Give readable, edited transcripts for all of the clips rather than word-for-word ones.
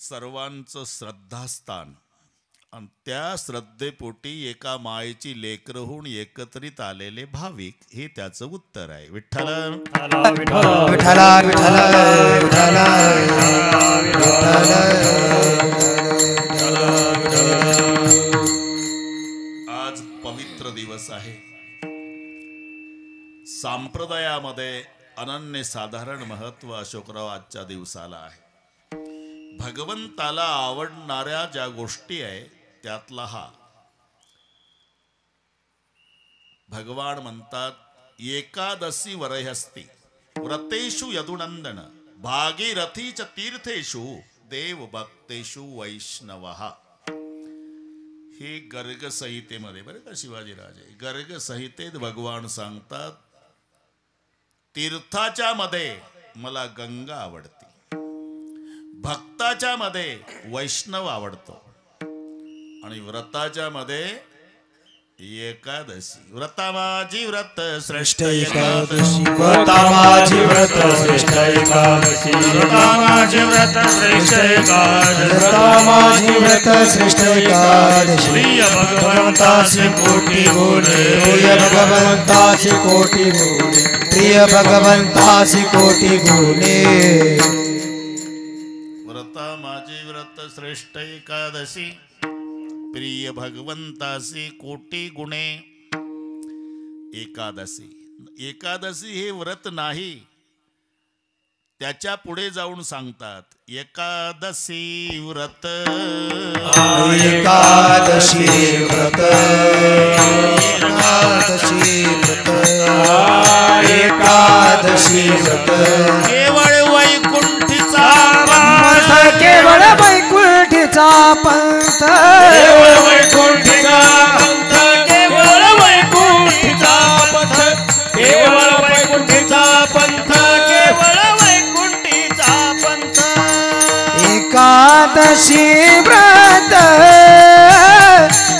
सर्वांचं श्रद्धास्थान आणि त्या श्रद्धेपोटी एका मायेची लेकरं होऊन एकत्रित आलेले भाविक हे त्याचं उत्तर आहे. विठ्ठल आज पवित्र दिवस आहे. संप्रदायामध्ये अनन्यसाधारण महत्व अशोकराव आजच्या दिवसाला आहे. भगवंताला आवडणाऱ्या ज्या गोष्टी आहे त्यातला हा. भगवान म्हणतात एकादशी वरहस्ती व्रतेषु यदुनंदन भागीरथीच तीर्थेषु देव भक्तेषु वैष्णवः. हे गर्ग संहितेमध्ये बरं का शिवाजीराजे गर्ग संहितेत भगवान सांगतात तीर्थाच्या मध्ये मला गंगा आवडते, भक्ताच्या मध्ये वैष्णव आवडतो आणि व्रताच्या मध्ये एकादशी. व्रता माझी व्रत श्रेष्ठ एकादशी, व्रता माझी व्रत श्रेष्ठ एकादशी, व्रता माझी व्रत श्रेष्ठ एकादशी, व्रता माझी व्रत श्रेष्ठ एकादशी. प्रिय भगवंताचे कोटी गुणे, प्रिय भगवंताचे कोटी गुणे, प्रिय भगवंताचे कोटी गुणे. व्रता माझी व्रत श्रेष्ठ एकादशी प्रिय भगवंतासी कोटी गुणे. एकादशी एकादशी हे व्रत नाही, त्याच्या पुढे जाऊन सांगतात एकादशी व्रत, एकादशी व्रत, एकादशी व्रत, एकादशी व्रत. केवळ वैकुंठीचा पंथ, केवळ वैकुंठीचा पंथ, केवळ वैकुंठीचा पंथ, केवळ वैकुंठीचा पंथ, केवळ वैकुंठीचा पंथ, केवळ वैकुंठीचा पंथ. एकादशी व्रत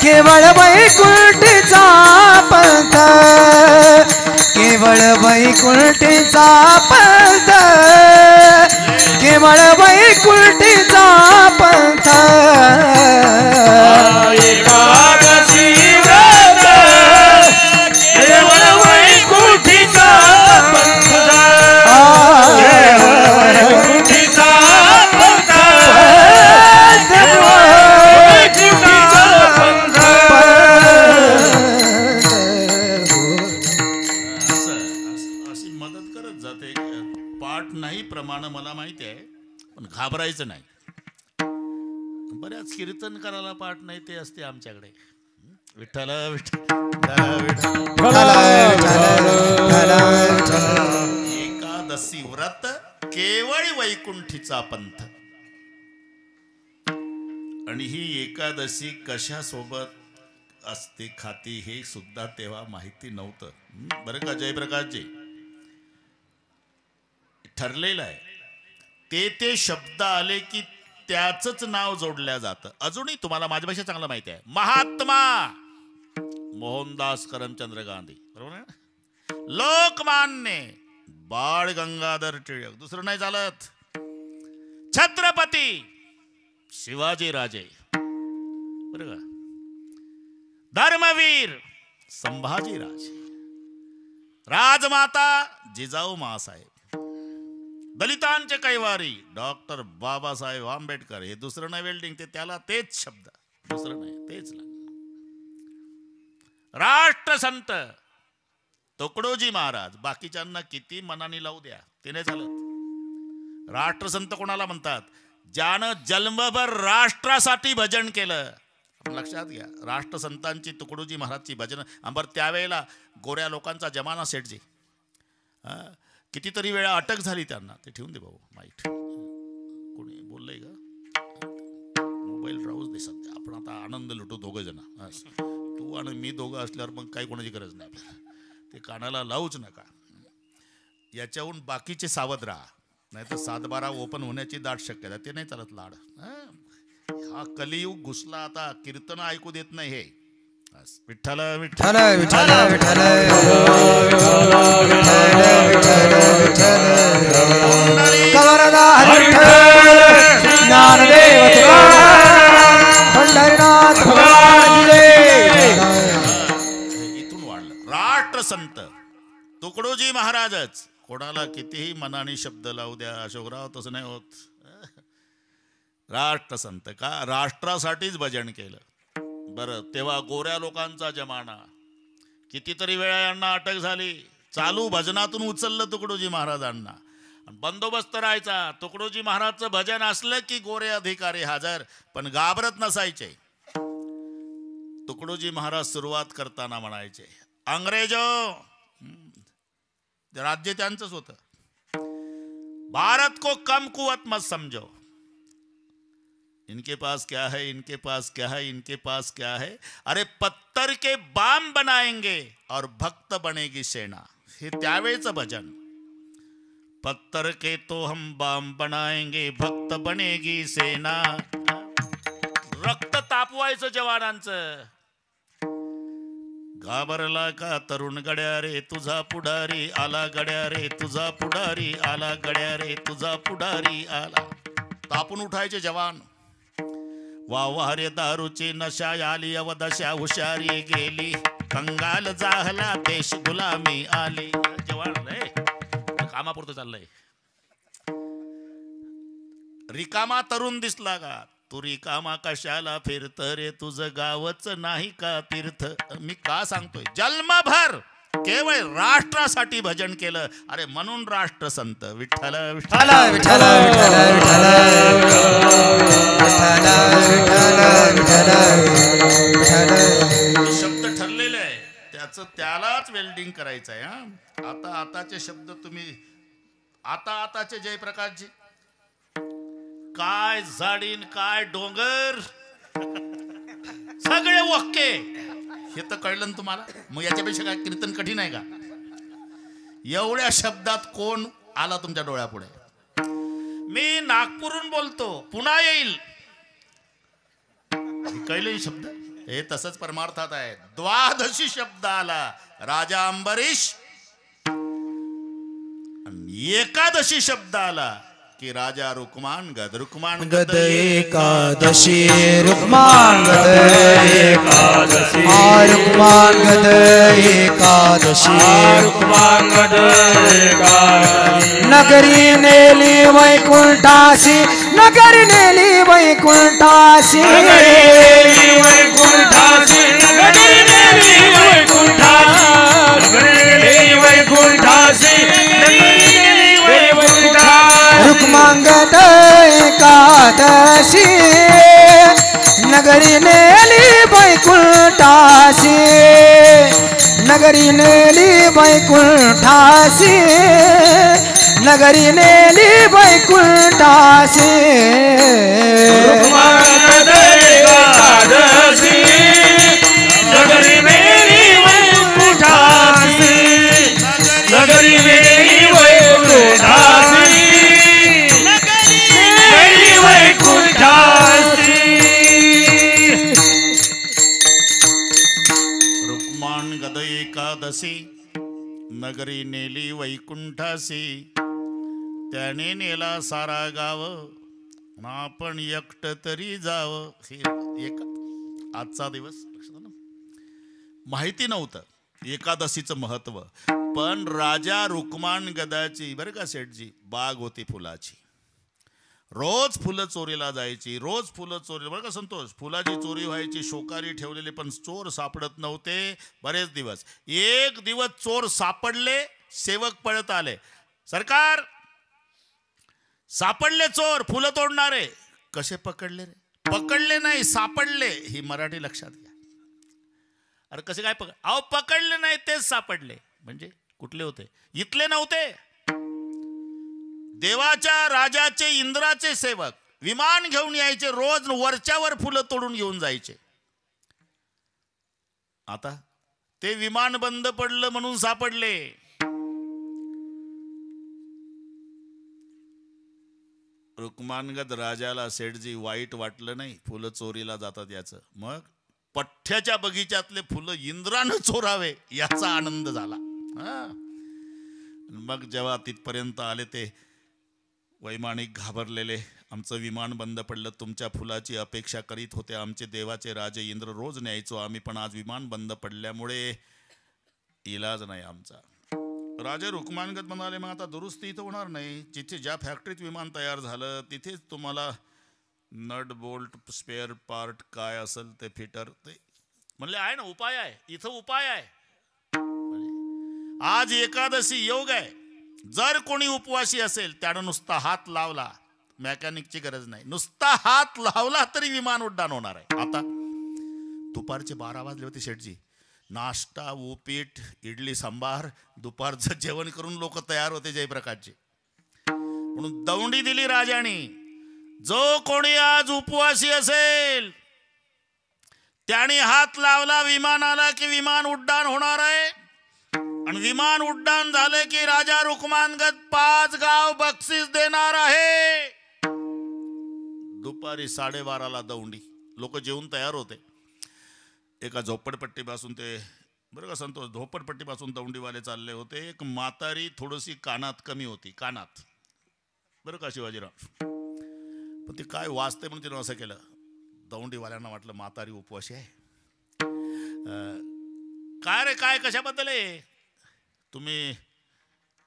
केवळ वैकुंठीचा पंथ, केवळ वैकुंठीचा पंथ, केवळ वैकुंठीचा पंथ. एकादशी व्रत केवळ वैकुंठीचा पंथ, वैकुंठीचा पंथ, वैकुंठीचा पंथ. अशी मदत करत जाते. पाठ नाही प्रमाण मला माहिती आहे, पण घाबरायचं नाही. बऱ्याच कीर्तन करायला पाठ नाही ते असते आमच्याकडे. विठ्ठल एकादशी व्रत केवळ वैकुंठीचा पंथ. आणि ही एकादशी कशा सोबत असते खाती हे सुद्धा तेव्हा माहिती नव्हतं बरं का जयप्रकाशजी. ठरलेलं आहे ते शब्द आले की त्याचंच नाव जोडल्या जातं. अजूनही तुम्हाला माझ्यापेक्षा चांगलं माहिती आहे महात्मा मोहनदास करमचंद्र गांधी, बरोबर आहे ना. लोकमान्य बाळ गंगाधर टिळक, दुसरं नाही चालत. छत्रपती शिवाजी राजे, बरोबर का. धर्मवीर संभाजी राजे, राजमाता जिजाऊ मासाहेब, दलितांचे कैवारी डॉक्टर बाबासाहेब आंबेडकर. हे दुसरं नाही वेल्डिंग, ते त्याला तेच शब्द, दुसरं नाही तेच. राष्ट्रसंत तुकडोजी महाराज, बाकीच्यांना किती मनाने लावू द्या ते नाही चालत. राष्ट्रसंत कोणाला म्हणतात? ज्यानं जन्मभर राष्ट्रासाठी भजन केलं. लक्षात घ्या, राष्ट्रसंतांची तुकडोजी महाराजची भजन. अंबर त्यावेळेला गोऱ्या लोकांचा जमाना सेठजी, कितीतरी वेळा अटक झाली त्यांना. ते ठेवून दे भाऊ माईट. कोणी बोललंय का? मोबाईल राहूच दे सध्या. आपण आता आनंद लुटू दोघं जण. तू आणि मी दोघं असल्यावर मग काही कोणाची गरज नाही आपल्याला. ते कानाला लावूच नका. याच्याहून बाकीचे सावध राहा, नाही तर 7-12 ओपन होण्याची दाट शक्यता. ते नाही चालत लाड. हा कलियुग घुसला आता. कीर्तन ऐकू देत नाही हे. विठ्ठल विठ्ठल विठ्ठल विठ्ठल ज्ञानदेव महाराजच. कोणाला कितीही मनाने शब्द लावू द्या, अशोकराव तसं नाही होत. राष्ट्रसंत का राष्ट्रासाठीच भजन केलं. बरं, तेव्हा गोऱ्या लोकांचा जमाना, कितीतरी वेळा यांना अटक झाली. चालू भजनातून उचललं तुकडोजी महाराजांना. बंदोबस्त राहायचा. तुकडोजी महाराजचं भजन असलं की गोरे अधिकारी हजर, पण घाबरत नसायचे. तुकडोजी महाराज सुरुवात करताना म्हणायचे, अंग्रेजो, राज्य त्यांचंच होतं, भारत को कम कुवत मत समझो. इनके पास क्या है, इनके पास क्या है, इनके पास क्या है. अरे पत्थर के बाम बनाएंगे और भक्त बनेगी सेना. हे त्यावेळेचं भजन. पत्थर के तो हम बाम बनाएंगे, भक्त बनेगी सेना. रक्त तापवायचं जवानांचं. घाबरला का तरुण गड्या रे तुझा पुढारी आला, गड्या रे तुझा पुढारी आला, गड्या रे तुझा पुढारी आला. तापून उठायचे जवान. वाह रे दारूची नशा आली, अवदशा हुशारी गेली, कंगाल जाहला देश गुलामी आली. जवान रे कामापुरतं चाललंय. रिकामा तरुण दिसला का, तू रिकामा कशाला फिरत रे, तुझं गावच नाही का तीर्थ. मी का सांगतोय, जन्मभर केवळ राष्ट्रासाठी भजन केलं. अरे म्हणून राष्ट्रसंत. विठ्ठल विठ्ठल विठ्ठल शब्द ठरलेले आहे, त्याचं त्यालाच वेल्डिंग करायचं आहे. हा आताचे शब्द तुम्ही आताचे जयप्रकाशजी, काय झाडीन काय डोंगर सगळे ओके, हे तर कळलं ना तुम्हाला. मग याच्यापेक्षा काय कीर्तन कठीण आहे का? एवढ्या शब्दात कोण आला तुमच्या डोळ्यापुढे? मी नागपूरहून बोलतो, पुन्हा येईल. कळले शब्द? हे तसंच परमार्थात आहे. द्वादशी शब्द आला, राजा अंबरीश. एकादशी शब्द आला की राजा रुक्मान गद. रुक्मान गद एकादशी, रुक्मान गद एकादशी, रुक्मान गद एकादशी, रुक्मान गद एकादशी. नगरी नेली वैकुंठासी, नगरी नेली वैकुंठासी, नगरी नेली वैकुंठासी, नगरी नेली वैकुंठासी, नगरी नेली वैकुंठासी, रुक्मांगद एकादशी, नगरी नेली वैकुंठासी, नगरी नेली वैकुंठासी, नगरी नेली वैकुंठासी. रुक्मांगद एकादशी, नगरी नेली वैकुंठासी, नगरी नेली वैकुंठासी, रुक्मान गद एकादशी, नगरी नेली वैकुंठासी. त्याने नेला सारा गाव, आपण एकट तरी जाव. हे एक आजचा दिवस माहिती नव्हतं एकादशीचं महत्व, पण राजा रुक्मान गदाची बरं का सेठजी बाग होती फुलाची. रोज फुलं चोरीला जायची, रोज फुलं चोरी. बरं का संतोष, फुलाची चोरी व्हायची, शोकारी ठेवलेले, पण चोर सापडत नव्हते बरेच दिवस. एक दिवस चोर सापडले, सेवक पळत आले, सरकार सापडले चोर फुलं तोडणारे. कसे पकडले रे? पकडले नाही, सापडले. ही मराठी लक्षात घ्या. अरे कसे काय अहो पकडले नाही, तेच सापडले. म्हणजे कुठले होते? इथले नव्हते. देवाच्या राजाचे इंद्राचे सेवक विमान घेऊन यायचे, रोज वरच्यावर फुलं तोडून घेऊन जायचे. आता ते विमान बंद पडलं म्हणून सापडले. रुक्मानगद राजाला सेठजी वाईट वाटलं नाही, फुलं चोरीला जातात याचं. मग पठ्ठ्याच्या बगीच्यातले फुलं इंद्रानं चोरावे याचा आनंद झाला. मग जेव्हा तिथपर्यंत आले ते वैमानिक घाबरलेले, आमचं विमान बंद पडलं, तुमच्या फुलाची अपेक्षा करीत होते आमचे देवाचे राजे इंद्र, रोज न्यायचो आम्ही, पण आज विमान बंद पडल्यामुळे इलाज नाही आमचा. राजे रुक्मानगत म्हणाले मग आता दुरुस्ती इथं होणार नाही, जिथे ज्या फॅक्टरीत विमान तयार झालं तिथेच तुम्हाला नट बोल्ट स्पेअर पार्ट काय असेल ते फिटर ते म्हणले आहे ना, उपाय आहे इथं, उपाय आहे. आज एकादशी योग आहे, जर कोणी उपवासी असेल त्यानं नुसता हात लावला, मेकॅनिकची गरज नाही, नुसता हात लावला तरी विमान उड्डाण होणार आहे. आता दुपारचे 12 वाजले होते शेठजी, नाश्ता उपीट इडली सांबार दुपारचं जेवण करून लोक तयार होते जयप्रकाशचे. म्हणून दौंडी दिली राजाने, जो कोणी आज उपवासी असेल त्याने हात लावला विमानाला की विमान उड्डाण होणार आहे. आणि विमान उड्डाण झाले की राजा रुक्मानगत 5 गाव बक्षीस देणार आहे. दुपारी 12:30ला दौंडी, लोक जेवून तयार होते. एका झोपडपट्टीपासून ते बरं का संतोष, झोपडपट्टीपासून दौंडीवाले चालले होते. एक म्हातारी थोडीशी कानात कमी होती, कानात बरं का शिवाजीराव, पण ती काय वाचते म्हणून तिनं असं केलं. दौंडीवाल्यांना वाटलं म्हातारी उपवासी आहे. काय रे काय कशाबद्दल आहे, तुम्ही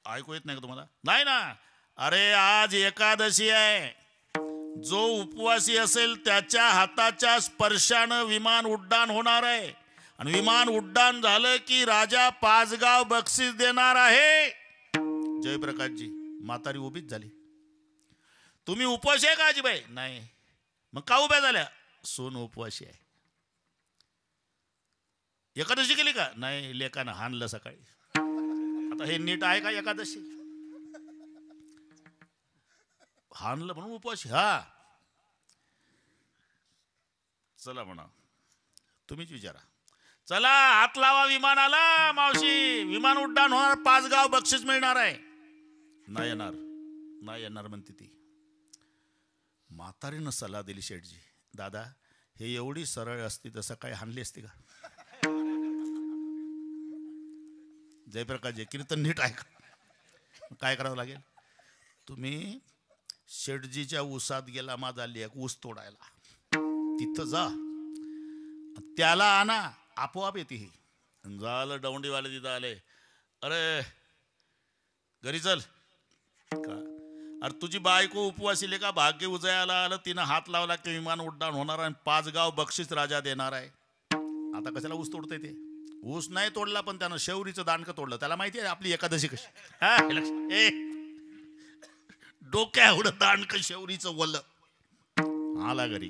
ऐकू येत नाही का तुम्हाला? नाही ना, अरे आज एकादशी आहे, जो उपवासी असेल त्याच्या हाताच्या स्पर्शानं विमान उड्डाण होणार आहे. आणि विमान उड्डाण झालं की राजा 5 गाव बक्षीस देणार आहे. जयप्रकाशजी, म्हातारी उभीच झाली. तुम्ही उपवासी आहे का आजीबाई? नाही. मग का उभ्या झाल्या? सोन उपवासी आहे. एकादशी केली का? नाही, लेकानं हाणलं सकाळी. आता हे नीट आहे का? एकादशी हाणलं म्हणून उपवासी? हा, चला म्हणा, तुम्हीच विचारा. चला हात लावा विमानाला, मावशी विमान उड्डाण होणार, 5 गाव बक्षीस मिळणार आहे. नाही येणार, नाही येणार म्हणते ती. म्हातारीनं सल्ला दिली शेठजी, दादा हे एवढी सरळ असती तर सकाळी हाणली असती का? जयप्रकाशजी, कीर्तन नीट ऐका. काय करावं लागेल? तुम्ही शेठजीच्या ऊसात गेला, माझा लेक ऊस तोडायला, तिथं जा, त्याला आणा, आपोआप येते ही. झालं, दौंडीवाले तिथं आले. अरे घरी चल का? अरे तुझी बायको उपवासी का? भाग्य उजयाला आलं, तिनं हात लावला की विमान उड्डाण होणार आणि 5 गाव बक्षीस राजा देणार आहे. आता कशाला ऊस तोडतंय ते? ऊस नाही तोडला पण त्यानं शेवरीचं दांडकं तोडलं. त्याला माहिती आहे आपली एकादशी कशी. हा डोक्या एवढं दांडकं शेवरीचं वल्ल. आला घरी,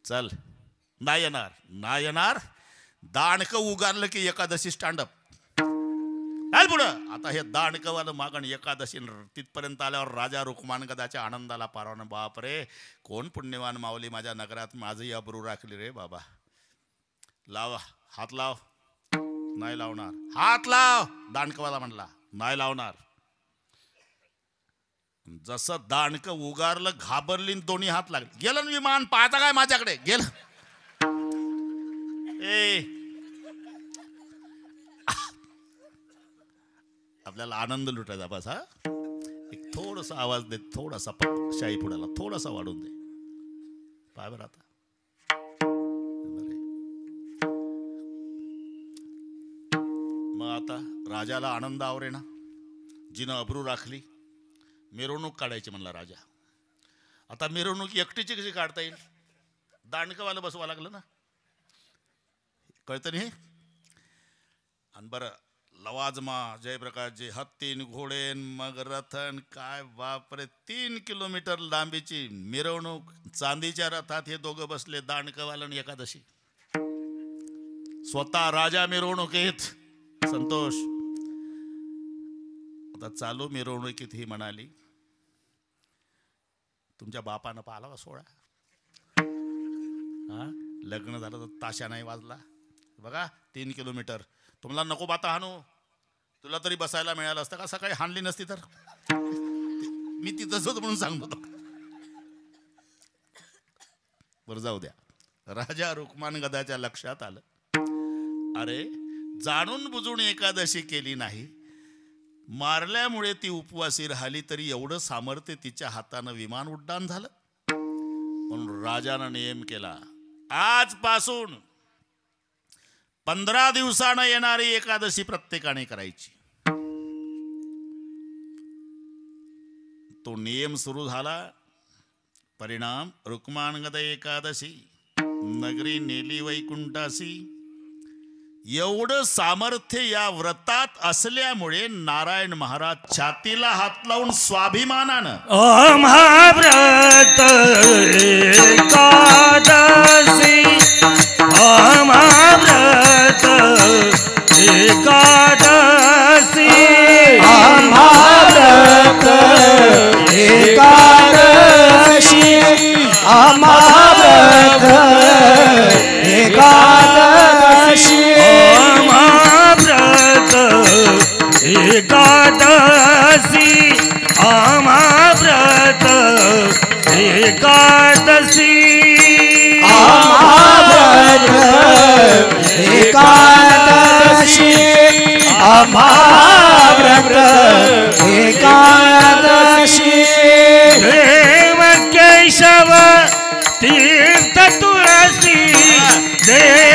चल, नाही येणार, नाही येणार. दांडकं उगारलं की एकादशी स्टँडअप. चाल पुढं. आता हे दांडकवालं मागण एकादशी तिथपर्यंत आल्यावर राजा रुक्मानगदाच्या आनंदाला पारावणं. बापरे, कोण पुण्यवान माऊली माझ्या नगरात माझही अब्रू राखली रे बाबा. लावा, हात लाव. नाही लावणार. हात लाव. दांडकवाला म्हणला नाही लावणार. जसं दांडकं उगारलं, घाबरली, दोन्ही हात लागले. गेलं विमान, पाहता काय माझ्याकडे गेलं. आपल्याला आनंद लुटायचा बस. हा, एक थोडासा आवाज दे, थोडासा शाही पुढाला थोडासा वाढून दे. पाय बरं आता. मग आता राजाला आनंद आवरे ना, जिनं अब्रू राखली. मिरवणूक काढायची म्हणला राजा. आता मिरवणूक एकटीची कशी काढता येईल? दांडकवाला बसवा लागलं ना, कळतं नाही. आणि बरं, लवाजमा जयप्रकाशजी, हत्तीन घोडेन मग रथन, काय बापरे, 3 किलोमीटर लांबीची मिरवणूक. चांदीच्या रथात हे दोघं बसले, दांडकवाला आणि एकादशी. स्वतः राजा मिरवणुकीत. संतोष, आता चालू मिरवणुकीत ही म्हणाली, तुमच्या बापानं पाहिला का सोहळा? हा, लग्न झालं तर ताशा नाही वाजला बघा. 3 किलोमीटर. तुम्हाला नको बाता हाणू, तुला तरी बसायला मिळालं असतं का? सकाळी हाणली नसती तर. मी तिथंच होतो म्हणून सांगतो. बरं जाऊ द्या. राजा रुक्मानगदाच्या लक्षात आलं, अरे जाणून बुजून एकादशी केली नाही, मारल्यामुळे ती उपवासी राहिली, तरी एवढं सामर्थ्य तिच्या हातानं विमान उड्डाण झालं. म्हणून राजानं नियम केला, आजपासून 15 दिवसानं येणारी एकादशी प्रत्येकाने करायची. तो नियम सुरू झाला. परिणाम रुक्मांगद एकादशी नगरी नेली वैकुंठासी. एवढं सामर्थ्य या व्रतात असल्यामुळे नारायण महाराज छातीला हात लावून स्वाभिमानानं महाव्रत एकादशी महाव्रत एकादशी महाव्रत एकादशी महाव्रत एकादशी महाव्रत एकादशी महाव्रत एकादशी महाव्रत एकादशी महाव्रत एकादशी देव केशव तीर्थ तुळसी देव